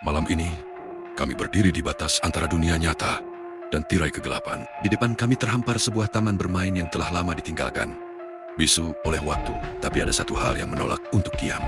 Malam ini, kami berdiri di batas antara dunia nyata dan tirai kegelapan. Di depan kami terhampar sebuah taman bermain yang telah lama ditinggalkan. Bisu oleh waktu, tapi ada satu hal yang menolak untuk diam.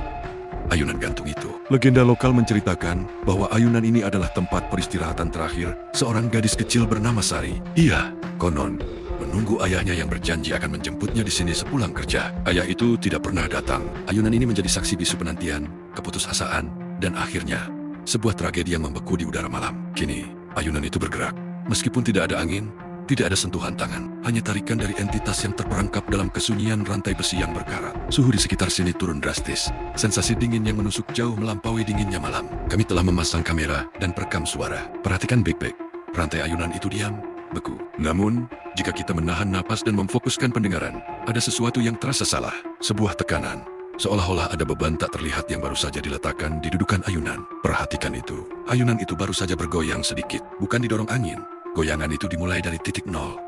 Ayunan gantung itu. Legenda lokal menceritakan bahwa ayunan ini adalah tempat peristirahatan terakhir seorang gadis kecil bernama Sari. Iya, konon menunggu ayahnya yang berjanji akan menjemputnya di sini sepulang kerja. Ayah itu tidak pernah datang. Ayunan ini menjadi saksi bisu penantian, keputusasaan, dan akhirnya sebuah tragedi yang membeku di udara malam. Kini, ayunan itu bergerak. Meskipun tidak ada angin, tidak ada sentuhan tangan, hanya tarikan dari entitas yang terperangkap dalam kesunyian rantai besi yang berkarat. Suhu di sekitar sini turun drastis. Sensasi dingin yang menusuk jauh melampaui dinginnya malam. Kami telah memasang kamera dan perekam suara. Perhatikan baik-baik. Rantai ayunan itu diam, beku. Namun, jika kita menahan napas dan memfokuskan pendengaran, ada sesuatu yang terasa salah. Sebuah tekanan. Seolah-olah ada beban tak terlihat yang baru saja diletakkan di dudukan ayunan. Perhatikan itu. Ayunan itu baru saja bergoyang sedikit, bukan didorong angin. Goyangan itu dimulai dari titik nol.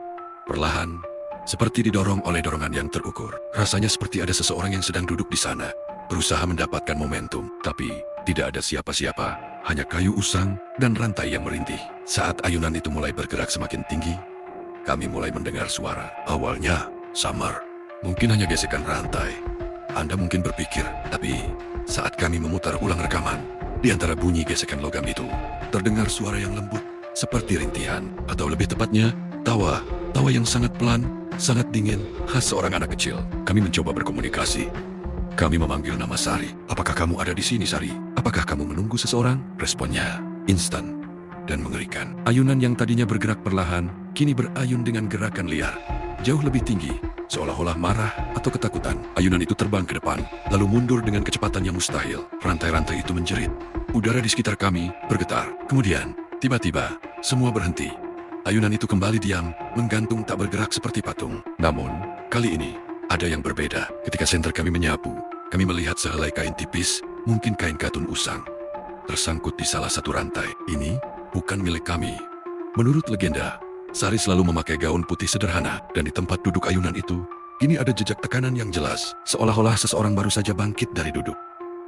Perlahan, seperti didorong oleh dorongan yang terukur. Rasanya seperti ada seseorang yang sedang duduk di sana, berusaha mendapatkan momentum. Tapi, tidak ada siapa-siapa, hanya kayu usang dan rantai yang merintih. Saat ayunan itu mulai bergerak semakin tinggi, kami mulai mendengar suara. Awalnya, samar. Mungkin hanya gesekan rantai. Anda mungkin berpikir, tapi saat kami memutar ulang rekaman, di antara bunyi gesekan logam itu, terdengar suara yang lembut, seperti rintihan, atau lebih tepatnya, tawa yang sangat pelan, sangat dingin, khas seorang anak kecil. Kami mencoba berkomunikasi. Kami memanggil nama Sari. Apakah kamu ada di sini, Sari? Apakah kamu menunggu seseorang? Responnya instan dan mengerikan. Ayunan yang tadinya bergerak perlahan, kini berayun dengan gerakan liar, jauh lebih tinggi, seolah-olah marah atau ketakutan. Ayunan itu terbang ke depan, lalu mundur dengan kecepatan yang mustahil. Rantai-rantai itu menjerit. Udara di sekitar kami bergetar. Kemudian, tiba-tiba, semua berhenti. Ayunan itu kembali diam, menggantung tak bergerak seperti patung. Namun, kali ini, ada yang berbeda. Ketika senter kami menyapu, kami melihat sehelai kain tipis, mungkin kain katun usang, tersangkut di salah satu rantai. Ini bukan milik kami. Menurut legenda, Sari selalu memakai gaun putih sederhana, dan di tempat duduk ayunan itu, kini ada jejak tekanan yang jelas, seolah-olah seseorang baru saja bangkit dari duduk.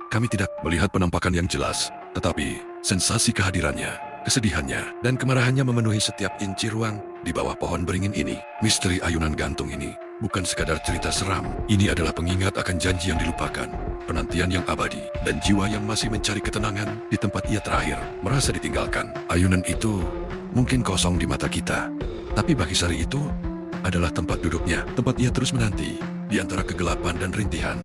Kami tidak melihat penampakan yang jelas, tetapi sensasi kehadirannya, kesedihannya, dan kemarahannya memenuhi setiap inci ruang di bawah pohon beringin ini. Misteri ayunan gantung ini bukan sekadar cerita seram. Ini adalah pengingat akan janji yang dilupakan, penantian yang abadi, dan jiwa yang masih mencari ketenangan di tempat ia terakhir merasa ditinggalkan. Ayunan itu mungkin kosong di mata kita, tapi bagi Sari itu adalah tempat duduknya, tempat ia terus menanti di antara kegelapan dan rintihan.